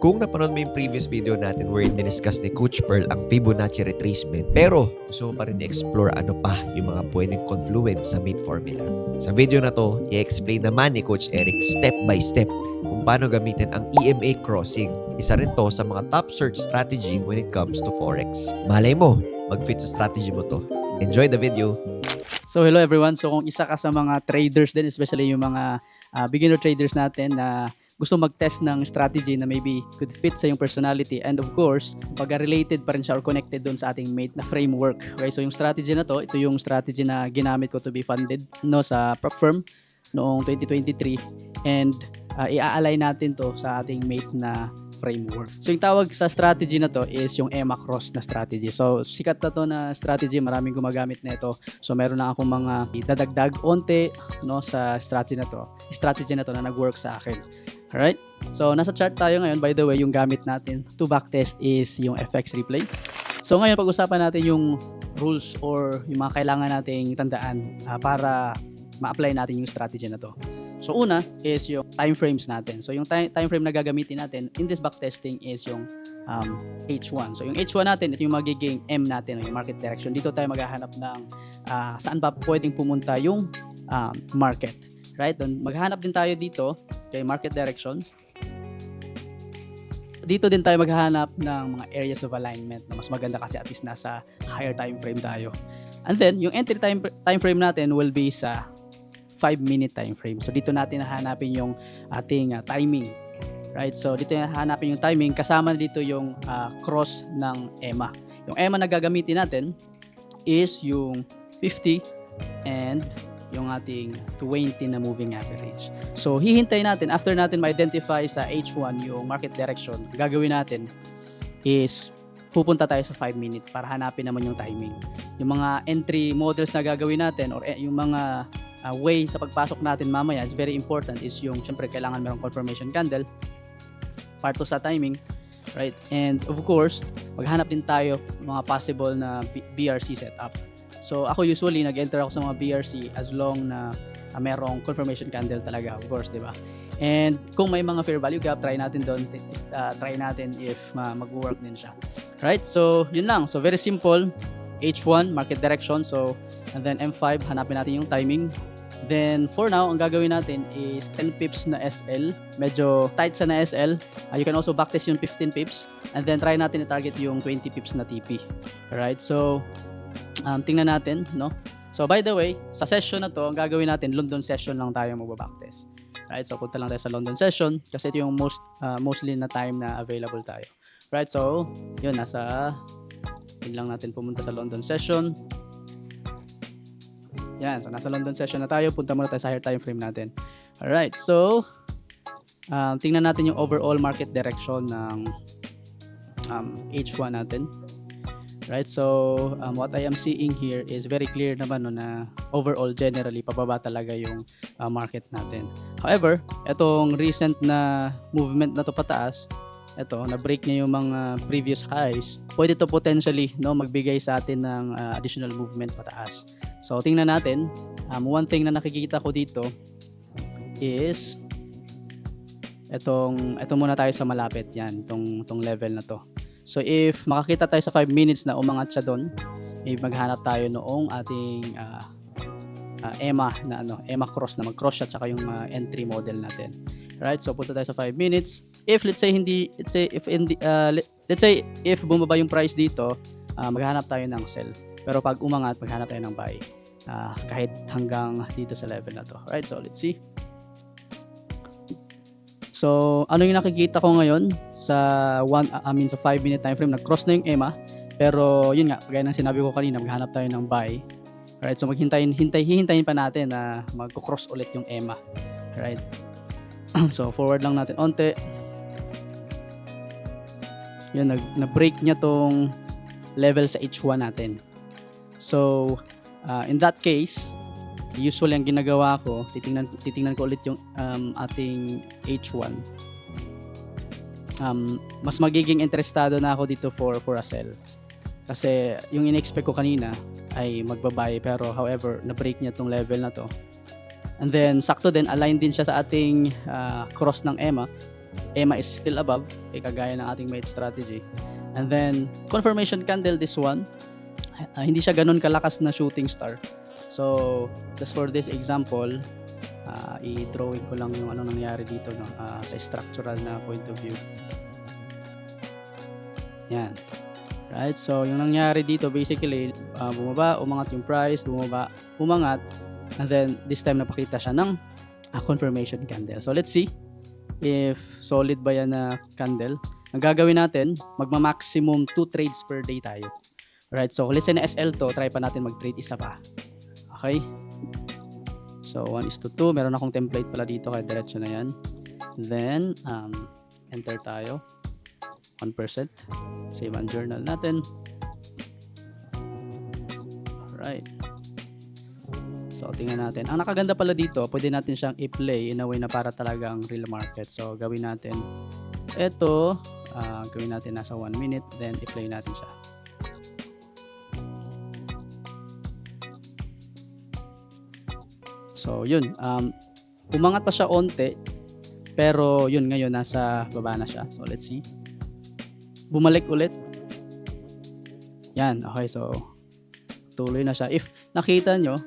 Kung napanood mo yung previous video natin wherein diniscuss ni Coach Pearl ang Fibonacci retracement, pero gusto mo pa rin i-explore ano pa yung mga pwedeng confluence sa mate formula. Sa video na to, i-explain naman ni Coach Eric step by step kung paano gamitin ang EMA crossing. Isa rin to sa mga top search strategy when it comes to Forex. Malay mo, mag-fit sa strategy mo to. Enjoy the video! So hello everyone. So kung isa ka sa mga traders din, especially yung mga beginner traders natin na gusto mag-test ng strategy na maybe could fit sa yung personality, and of course, pag-related pa rin siya or connected doon sa ating mate na framework. Okay, so yung strategy na to, ito yung strategy na ginamit ko to be funded no sa prop firm noong 2023, and i-align natin to sa ating mate na framework. So yung tawag sa strategy na to is yung EMA cross na strategy. So sikat na to na strategy, maraming gumagamit na ito. So meron lang akong mga dadagdag onte no sa strategy na to. Strategy na to na nag-work sa akin. Alright? So nasa chart tayo ngayon. By the way, yung gamit natin to backtest is yung FX replay. So ngayon pag-usapan natin yung rules or yung mga kailangan nating tandaan para ma-apply natin yung strategy na to. So una is yung time frames natin. So yung time frame na gagamitin natin in this backtesting is yung H1. So yung H1 natin, ito yung magiging M natin, yung market direction. Dito tayo maghahanap ng saan ba pwedeng pumunta yung market. Right? Maghahanap din tayo dito kay market direction. Dito din tayo maghahanap ng mga areas of alignment na mas maganda kasi at least nasa higher time frame tayo. And then yung entry time frame natin will be sa 5-minute time frame. So dito natin hahanapin yung ating timing. Right? So dito hahanapin yung timing, kasama dito yung cross ng EMA. Yung EMA na gagamitin natin is yung 50 and yung ating 20 na moving average. So hihintay natin, after natin ma-identify sa H1 yung market direction, gagawin natin is pupunta tayo sa 5-minute para hanapin naman yung timing. Yung mga entry models na gagawin natin or yung mga way sa pagpasok natin mamaya is very important, is yung syempre kailangan merong confirmation candle part to sa timing, right? And of course, maghanap din tayo mga possible na BRC setup. So ako usually nag-enter ako sa mga BRC as long na merong confirmation candle talaga, of course, di ba? And kung may mga fair value gap, try natin doon, try natin if mag-work din siya. Right? So yun lang. So very simple. H1 market direction, so and then M5 hanapin natin yung timing. Then for now, ang gagawin natin is 10 pips na SL. Medyo tight siya na SL. You can also backtest yung 15 pips. And then try natin i-target yung 20 pips na TP. Alright, so tingnan natin, no? So by the way, sa session na to, ang gagawin natin, London session lang tayo mag-backtest. Right, so punta lang tayo sa London session kasi ito yung mostly na time na available tayo. Right, so yun, yun lang natin pumunta sa London session. Yan, so nasa London session na tayo. Punta muna tayo sa higher time frame natin. Alright, so tingnan natin yung overall market direction ng H1 natin. Right, so what I am seeing here is very clear naman no, na overall generally pababa talaga yung market natin. However, itong recent na movement na to pataas, ito, na-break niya yung mga previous highs, pwede to potentially no, magbigay sa atin ng additional movement pataas. So, tingnan natin. One thing na nakikita ko dito is ito muna tayo sa malapit yan, itong level na to. So, if makakita tayo sa 5 minutes na umangat siya doon, maghanap tayo noong ating EMA na EMA cross na mag-cross siya tsaka yung entry model natin. Right? So, punta tayo sa 5 minutes. If let's say if bumaba yung price dito, maghanap tayo ng sell. Pero pag umangat, maghanap tayo ng buy. Kahit hanggang dito sa level na to. Alright, so let's see. So, ano yung nakikita ko ngayon sa 5-minute time frame, nag-cross na yung EMA. Pero yun nga, gaya ng sinabi ko kanina, maghanap tayo ng buy. Alright, so hihintayin pa natin na mag-cross ulit yung EMA. Alright. So, forward lang natin onte. Yun, na-break niya tong level sa H1 natin. So, in that case, usually ang ginagawa ko, titingnan ko ulit yung ating H1. Mas magiging interesado na ako dito for a sell. Kasi yung in-expect ko kanina ay magbabay, pero however, na-break niya tong level na to. And then, sakto din, align din siya sa ating cross ng EMA. EMA is still above, kagaya ng ating mate strategy. And then, confirmation candle, this one, hindi siya ganun kalakas na shooting star. So, just for this example, i-drawing ko lang yung ano nangyari dito no, sa structural na point of view. Yan. Right? So, yung nangyari dito, basically, bumaba, umangat yung price, bumaba, umangat, and then, this time napakita siya ng confirmation candle. So, let's see if solid ba yan na candle. Ang gagawin natin, magma-maximum 2 trades per day tayo. Right? So, let's say na SL to, try pa natin mag-trade isa pa. Okay? So, 1:2. Meron akong template pala dito, kaya diretso na yan. Then, enter tayo. 1%. Save ang journal natin. Alright. So, tingnan natin. Ang nakaganda pala dito, pwede natin siyang i-play in a way na para talagang real market. So, gawin natin ito. Gawin natin nasa 1 minute. Then, i-play natin siya. So, yun. Umangat pa siya onte. Pero, yun, ngayon, nasa baba na siya. So, let's see. Bumalik ulit. Yan. Okay, so, tuloy na siya. If nakita nyo,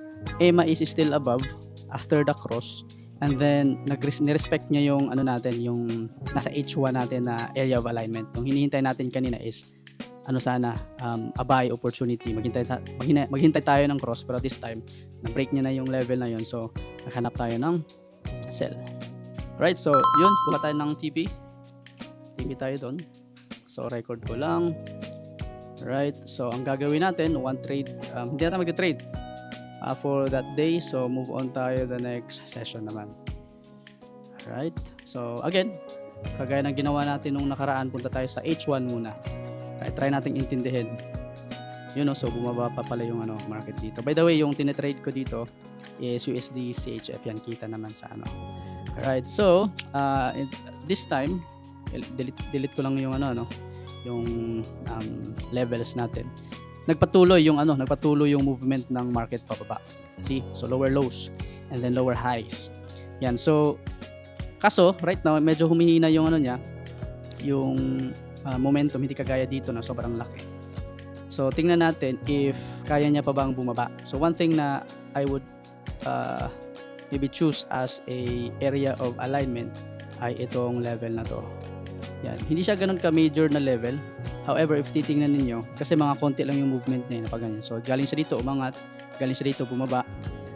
EMA is still above after the cross. And then, nirespect niya yung ano natin, yung nasa H1 natin na area of alignment. Yung hinihintay natin kanina is ano sana, a buy opportunity. Maghintay tayo ng cross, pero this time, na-break niya na yung level na yun. So, naghanap tayo ng sell. Right, so, yun. Buka tayo ng TP. TP tayo doon. So, record ko lang. Right, so, ang gagawin natin, one trade. Hindi natin mag-trade for that day. So, move on tayo the next session naman. Alright, so, again, kagaya ng ginawa natin nung nakaraan, punta tayo sa H1 muna. Right, try nating intindihin. Yun know, so bumaba pa pala yung ano, market dito. By the way, yung tinetrade ko dito is USD CHF, yan kita naman sa ano. Alright, so this time delete ko lang yung ano yung levels natin. Nagpatuloy yung movement ng market pababa. See? So lower lows and then lower highs. Yan. So kaso right now medyo humihina yung ano niya, yung momentum, hindi kagaya dito na sobrang laki. So, tingnan natin if kaya niya pa bang bumaba. So, one thing na I would maybe choose as a area of alignment ay itong level na to. Yan. Hindi siya ganun ka-major na level. However, if titingnan ninyo, kasi mga konti lang yung movement niya, na ganyan. So, galing siya dito, umangat. Galing siya dito, bumaba.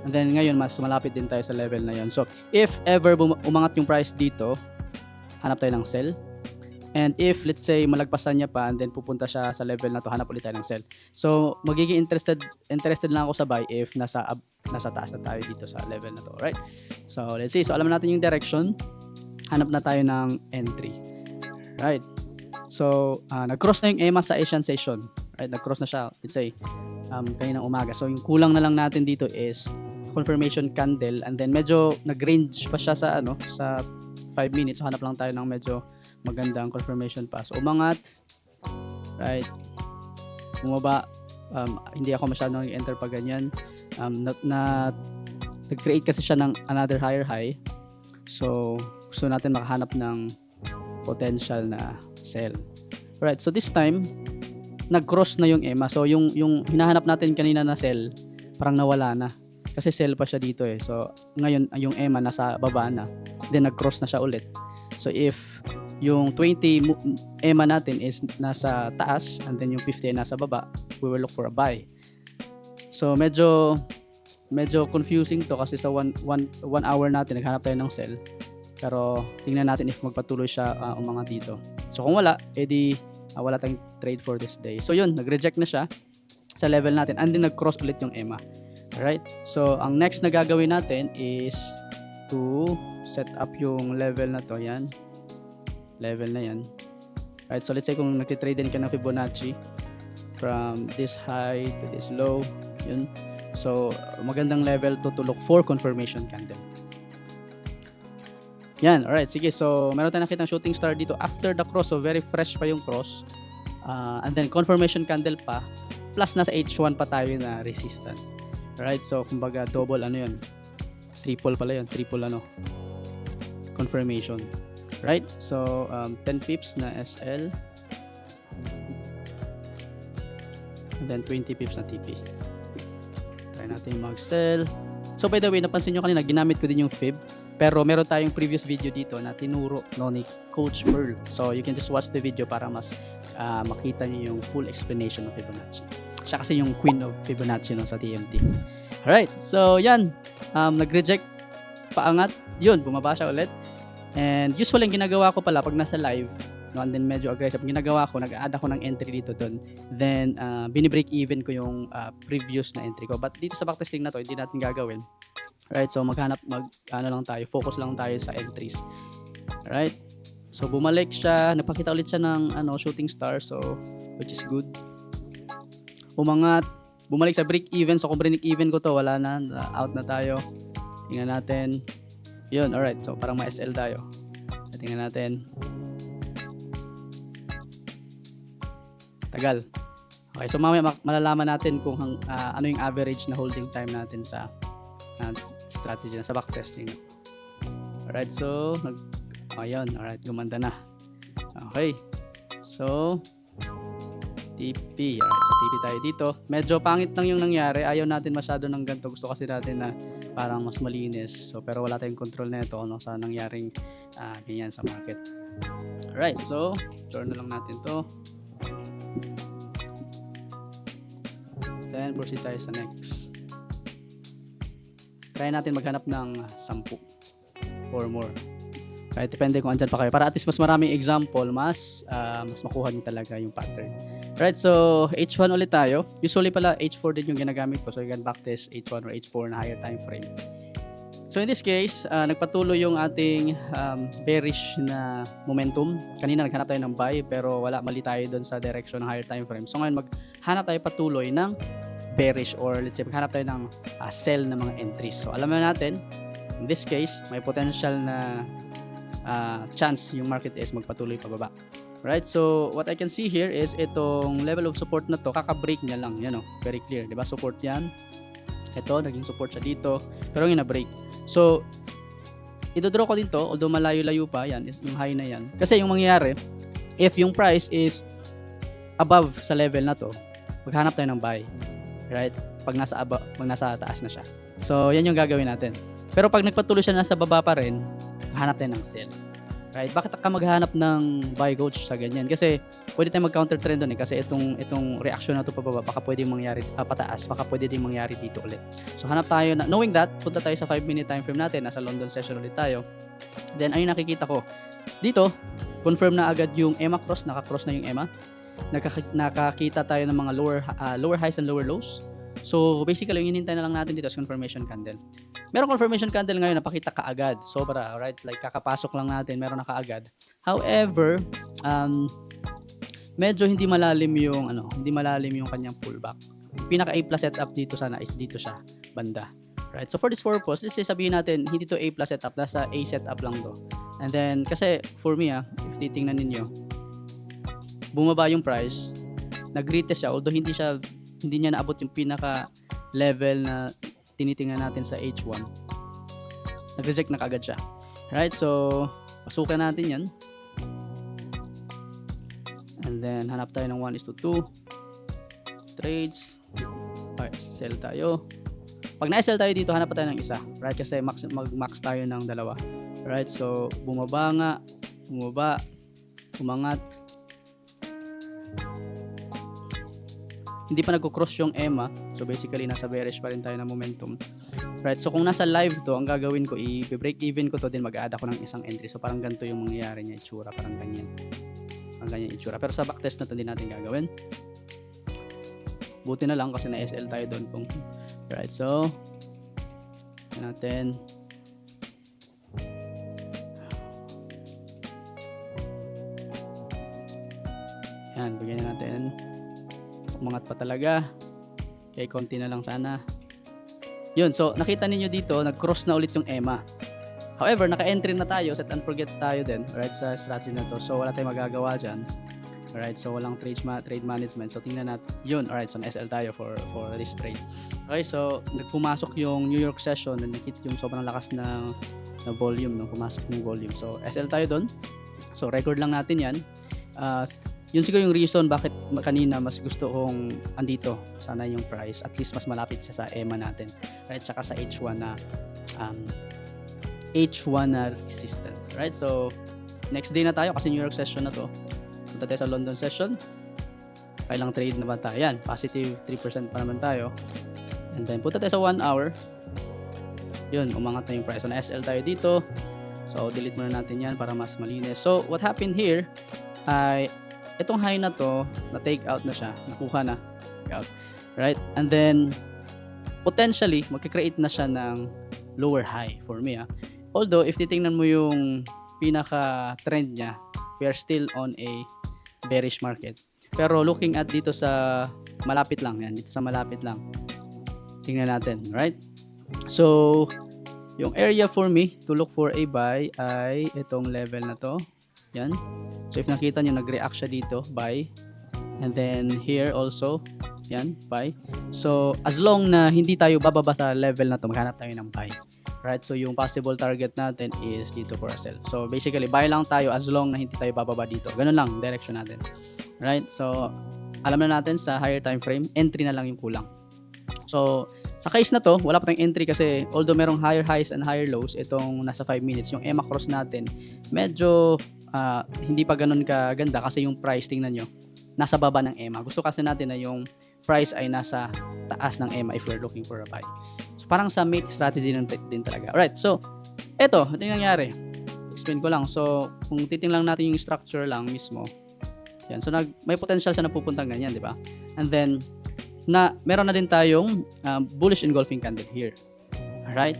And then, ngayon, mas malapit din tayo sa level na yon. So, if ever umangat yung price dito, hanap tayo ng sell. And if, let's say, malagpasan niya pa and then pupunta siya sa level na to, hanap ulit tayo ng sell. So, magiging interested lang ako sa buy if nasa taas na tayo dito sa level na to. Right? So, let's see. So, alam natin yung direction. Hanap na tayo ng entry. Right? So, nag-cross na yung EMA sa Asian session. Right? Nag-cross na siya, let's say, kaninang umaga. So, yung kulang na lang natin dito is confirmation candle and then medyo nag-range pa siya sa 5 minutes. So, hanap lang tayo ng medyo magandang confirmation pa. So, umangat. Right? Bumaba. Hindi ako masyadong nag-enter pa ganyan. Nag-create kasi siya ng another higher high. So, gusto natin makahanap ng potential na sell. Right? So, this time, nag-cross na yung EMA. So, yung hinahanap natin kanina na sell, parang nawala na. Kasi sell pa siya dito eh. So, ngayon, yung EMA nasa baba na. Then, nag-cross na siya ulit. So, if yung 20 EMA natin is nasa taas and then yung 50 nasa baba, we will look for a buy. So medyo confusing to kasi sa 1 hour natin naghanap tayo ng sell. Pero tingnan natin if magpatuloy siya umangat dito. So kung wala, edi wala tayong trade for this day. So yun, nag-reject na siya sa level natin and then nag-cross ulit yung EMA. Alright? So ang next na gagawin natin is to set up yung level na to. Yan. Level na yan. Right, so let's say kung nagtitrade din ka ng Fibonacci from this high to this low, yun. So, magandang level to look for confirmation candle. Yan, alright, sige. So, meron tayong nakitang shooting star dito after the cross. So, very fresh pa yung cross. And then, confirmation candle pa. Plus, nasa H1 pa tayo na resistance. Alright, so, kumbaga, double ano yun. Triple pala yun. Triple ano. Confirmation. Right? So, 10 pips na SL. And then 20 pips na TP. Try natin mag-sell. So by the way, napansin nyo kanina, ginamit ko din yung fib. Pero meron tayong previous video dito na tinuro ni Coach Pearl. So you can just watch the video para mas makita nyo yung full explanation of Fibonacci. Siya kasi yung queen of Fibonacci sa TMT. Alright, so yan. Nag-reject, paangat. Yun, bumaba siya ulit. And usually yung ginagawa ko pala pag nasa live, and then medyo aggressive, ginagawa ko, nag-add ako ng entry dito dun. Then, binibreak even ko yung previous na entry ko. But dito sa backtesting na to, hindi natin gagawin. Right? So, lang tayo, focus lang tayo sa entries. Right? So, bumalik siya, nagpakita ulit siya ng shooting star, so, which is good. Umangat, bumalik sa break even. So, kung break even ko to, wala na, out na tayo. Tingnan natin. Yun, alright. So, parang ma-SL tayo. Tingnan natin. Tagal. Okay, so mamaya malalaman natin kung ano yung average na holding time natin sa strategy na sa backtesting. Alright, so ayun, alright, gumanda na. Okay. So TP. Alright, so TP tayo dito. Medyo pangit lang yung nangyari. Ayaw natin masyado ng ganito. Gusto kasi natin na parang mas malinis. So pero wala tayong control na ito sa nangyaring ganyan sa market. Alright, so turn na lang natin to. Then proceed tayo sa next. Try natin maghanap ng 10 or more. Right, depende kung andyan pa kayo. Para at least mas maraming example, mas makuha nyo talaga yung pattern. Right, so H1 ulit tayo. Usually pala H4 din yung ginagamit ko. So you can backtest H1 or H4 na higher time frame. So in this case, nagpatuloy yung ating bearish na momentum. Kanina naghanap tayo ng buy pero mali tayo doon sa direction ng higher time frame. So ngayon maghanap tayo patuloy ng bearish or let's say maghanap tayo ng sell na mga entries. So alam na natin, in this case, may potential na chance yung market is magpatuloy pababa. Right? So what I can see here is itong level of support na to, kaka-break niya lang. Yan very clear. Diba? Support yan. Ito, naging support siya dito. Pero yung na-break. So, ito-draw ko din to, although malayo-layo pa, yan, yung high na yan. Kasi yung mangyayari, if yung price is above sa level na to, maghanap tayo ng buy. Right? Pag nasa taas na siya. So, yan yung gagawin natin. Pero pag nagpatuloy siya nasa baba pa rin, hanap tayo ng sell. Right? Bakit ka maghanap ng buy, coach, sa ganyan? Kasi pwede tayong mag-counter trend doon kasi itong reaction na to pababa, baka pwede mangyari pataas, baka pwede din mangyari dito ulit. So hanap tayo na, knowing that, punta tayo sa 5-minute time frame natin, nasa London session ulit tayo. Then ayun nakikita ko. Dito, confirm na agad yung EMA cross, naka-cross na yung EMA. Nakakita tayo ng mga lower highs and lower lows. So basically, yung hinintay na lang natin dito is confirmation candle. Meron confirmation candle ngayon, napakita kaagad. Sobra, right? Like kakapasok lang natin, meron na kaagad. However, medyo hindi malalim yung kanyang pullback. Pinaka A+ setup dito sana is dito siya, banda. Right? So for this purpose, let's say sabihin natin, hindi to A+ setup, nasa A setup lang to. And then, kasi for me, if titingnan ninyo, bumaba yung price, nag-retest siya, although hindi niya naabot yung pinaka level na tinitingnan natin sa H1. Nag-reject na kaagad siya. Right? So, pasukan natin yan. And then, hanap tayo ng 1:2 trades. Okay, sell tayo. Pag na-sell tayo dito, hanap pa tayo ng isa. Right? Kasi mag-max tayo ng dalawa. Right? So, bumaba, umangat. Hindi pa nagko-cross yung EMA. So basically nasa bearish pa rin tayo ng momentum. Right? So kung nasa live to, ang gagawin ko i-break even ko to, din mag-add ako ng isang entry. So parang ganito yung mangyayari niya, itsura, parang ganyan. Parang ganyan itsura. Pero sa backtest na to din natin gagawin. Buti na lang kasi na SL tayo doon. Right? So natin yan, bigyan natin. Umangat pa talaga. Okay, konti na lang sana. Yun, so nakita ninyo dito, nag-cross na ulit yung EMA. However, naka-entry na tayo, set and forget tayo din, right, sa strategy na to. So wala tayong magagawa dyan. Alright, so walang trade management. So tingnan natin. Yun, alright, so na-SL tayo for this trade. Okay, so nagpumasok yung New York session, nakikita yung sobrang lakas ng na volume, no? Pumasok ng volume. So, SL tayo doon. So, record lang natin yan. Yun siguro yung reason bakit kanina mas gusto kong andito. Sana yung price. At least mas malapit siya sa EMA natin. Right? Saka sa H1 na resistance. Right? So, next day na tayo kasi New York session na to. Punta tayo sa London session. Kailang trade na ba tayo? Yan. Positive 3% pa naman tayo. And then, punta tayo sa 1 hour. Yun, umangat na yung price. So, na-SL tayo dito. So, delete muna natin yan para mas malinis. So, what happened here ay itong high na to, na-take out na siya. Nakuha na. Take out. Right? And then, potentially, magkikreate na siya ng lower high for me. Although, if titingnan mo yung pinaka-trend niya, we are still on a bearish market. Pero looking at dito sa malapit lang, yan, dito sa malapit lang. Tingnan natin, right? So, yung area for me to look for a buy ay itong level na to. Yan. So, if nakita nyo, nag-react siya dito, buy. And then, here also, yan, buy. So, as long na hindi tayo bababa sa level na to, maghanap tayo ng buy. Right? So, yung possible target natin is dito for a sell. So, basically, buy lang tayo as long na hindi tayo bababa dito. Ganun lang, direction natin. Right? So, alam na natin sa higher time frame, entry na lang yung kulang. So, sa case na to, wala pa tayong entry kasi although merong higher highs and higher lows, itong nasa 5 minutes, yung EMA cross natin, medyo hindi pa ganun kaganda kasi yung price, tingnan nyo, nasa baba ng EMA. Gusto kasi natin na yung price ay nasa taas ng EMA if we're looking for a buy. So, parang sa mate strategy din talaga. Alright, so, ito yung nangyari. Explain ko lang. So, kung titingnan natin yung structure lang mismo, yan. So, may potential siya na pupuntang ganyan, di ba? And then, meron na din tayong bullish engulfing candle here. Alright?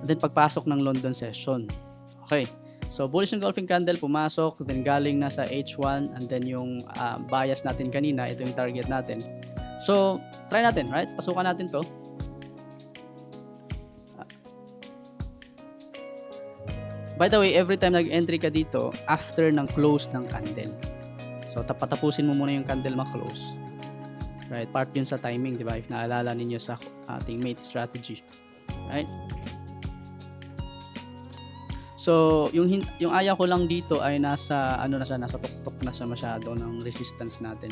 And then, pagpasok ng London session. Okay. So, bullish engulfing candle, pumasok, then galing na sa H1, and then yung bias natin kanina, ito yung target natin. So, try natin, right? Pasukan natin to. By the way, every time nag-entry ka dito, after ng close ng candle. So, patapusin mo muna yung candle ma-close. Right? Part yun sa timing, di ba? If naalala ninyo sa ating mate strategy. Right? So, yung ayaw ko lang dito ay nasa tuktok na siya masyado ng resistance natin.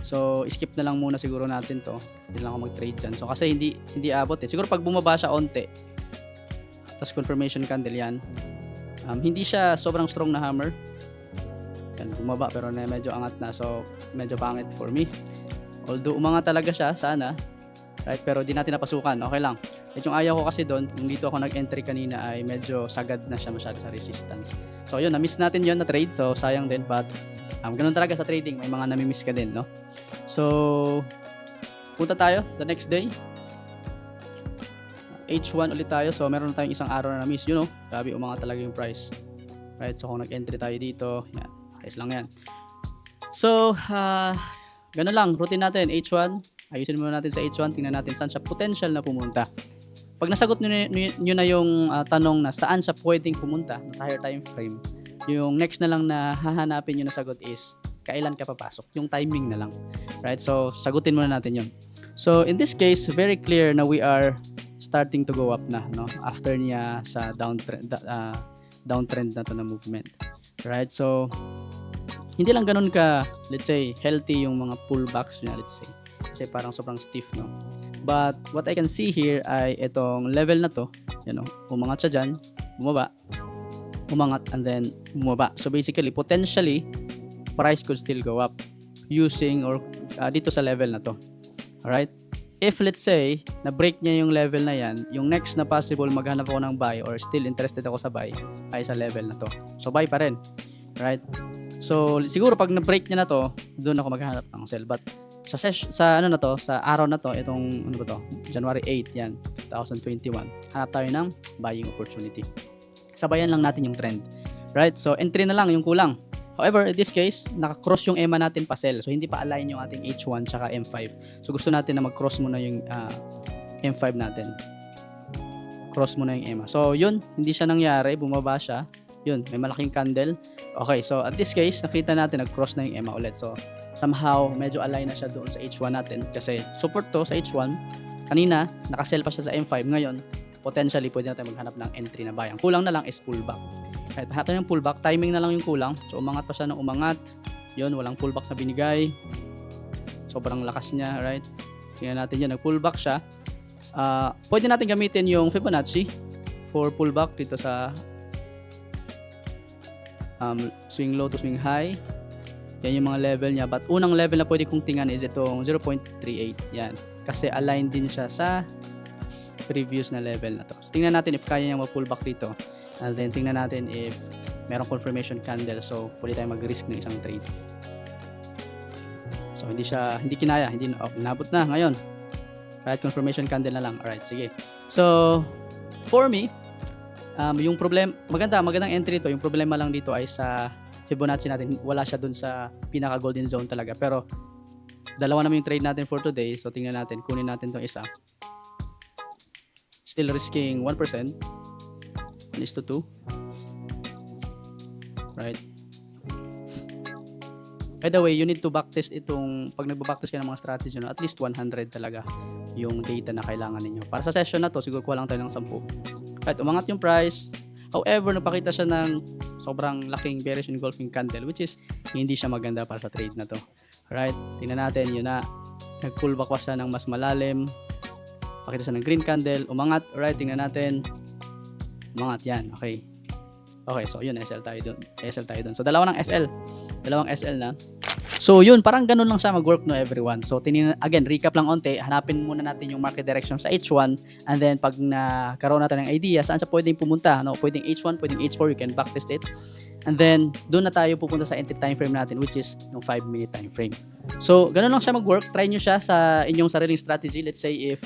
So, skip na lang muna siguro natin to. Hindi lang ako mag-trade dyan. So, kasi hindi abot eh. Siguro pag bumaba siya onte, tapos confirmation candle yan, hindi siya sobrang strong na hammer. Yan, bumaba pero medyo angat na. So, medyo pangit for me. Although, umangat talaga siya, sana. Right? Pero di natin napasukan. Okay lang. At yung ayaw ko kasi doon, yung dito ako nag-entry kanina ay medyo sagad na siya masyado sa resistance. So, yun, na-miss natin yun na trade. So, sayang din. But, ganun talaga sa trading. May mga nami-miss ka din, no? So, punta tayo the next day. H1 ulit tayo. So, meron tayong isang araw na na-miss. You know, grabe, umangat talaga yung price. Right? So, kung nag-entry tayo dito, yan. Ayos lang yan. So, ganun lang. Routine natin. H1. Ayusin muna natin sa H1. Tingnan natin saan siya potential na pumunta. Pag nasagot nyo na yung tanong na saan siya pwedeng pumunta sa higher time frame, yung next na lang na hahanapin nyo na sagot is kailan ka papasok. Yung timing na lang. Right? So, sagutin muna natin yun. So, in this case, very clear na we are starting to go up na, no? After niya sa downtrend na to na movement. Right? So, hindi lang ganun ka, let's say, healthy yung mga pullbacks niya, let's say. Kasi parang sobrang stiff, no? But, what I can see here ay itong level na to, umangat siya dyan, bumaba, umangat, and then bumaba. So, basically, potentially, price could still go up using or dito sa level na to. Alright? If, let's say, na-break niya yung level na yan, yung next na possible maghanap ako ng buy or still interested ako sa buy ay sa level na to. So, buy pa rin. Right? So, siguro pag na-break niya na to, doon ako maghanap ng sell. But, sa araw na to, itong January 8 yan, 2021, hanap tayo ng buying opportunity. Sabayan lang natin yung trend. Right? So, entry na lang yung kulang. However, in this case, naka-cross yung EMA natin pa sell. So, hindi pa align yung ating H1 tsaka M5. So, gusto natin na mag-cross muna yung M5 natin. Cross muna yung EMA. So, yun, hindi siya nangyari. Bumaba siya. Yun, may malaking candle. Okay, so at this case, nakita natin nag-cross na yung EMA ulit. So, somehow, medyo align na siya doon sa H1 natin. Kasi support to sa H1. Kanina, nakasell pa siya sa M5. Ngayon, potentially pwede natin maghanap ng entry na buy. Ang kulang na lang is pullback. Right, natin yung pullback, timing na lang yung kulang. So umangat pa siya ng umangat. Yun, walang pullback na binigay. Sobrang lakas niya, right? Tingnan natin yun, nag-pullback siya. Pwede natin gamitin yung Fibonacci for pullback dito sa swing low to swing high. Yan yung mga level niya. But unang level na pwede kong tingnan is itong 0.38. Yan. Kasi aligned din siya sa previous na level na to. So tingnan natin if kaya niyang mag-pullback dito. And then tingnan natin if merong confirmation candle. So pwede tayong mag-risk ng isang trade. So hindi kinaya, inabot na ngayon. Right, confirmation candle na lang. Alright, sige. So for me, yung magandang entry ito. Yung problema lang dito ay sa Fibonacci natin. Wala siya dun sa pinaka golden zone talaga. Pero dalawa naman yung trade natin for today. So tingnan natin, kunin natin tong isa. Still risking 1%. 1:2. Right. By the way, you need to backtest itong, pag nagba-backtest ka ng mga strategy, at least 100 talaga yung data na kailangan ninyo. Para sa session na to, siguro kuha lang tayo ng 10. Right, umangat yung price. However, napakita siya ng sobrang laking bearish engulfing candle, which is hindi siya maganda para sa trade na to. Right, tingnan natin, yun na, nag-pullback pa siya ng mas malalim. Pakita siya ng green candle, umangat. Right, tingnan natin. Umangat yan, okay. Okay, so yun, SL tayo dun. So dalawang SL na. So yun, parang ganun lang siya mag-work no everyone. So again, recap lang onte, hanapin muna natin yung market direction sa H1 and then pag nakaroon natin ng idea saan siya pwedeng pumunta, no? Pwedeng H1, pwedeng H4, you can backtest it. And then doon na tayo pupunta sa entry time frame natin which is yung 5-minute time frame. So ganun lang siya mag-work. Try nyo siya sa inyong sariling strategy. Let's say if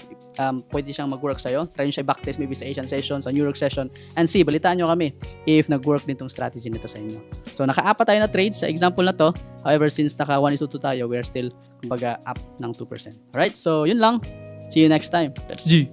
pwede siyang mag-work sa'yo, try nyo siya backtest maybe sa Asian session, sa New York session, and see, balitaan nyo kami if nag-work din tong strategy nito sa inyo. So naka-apat tayo na trade sa example na to. However, since naka 1:2 tayo, we are still kumbaga up ng 2%. Alright, so yun lang. See you next time. Let's G!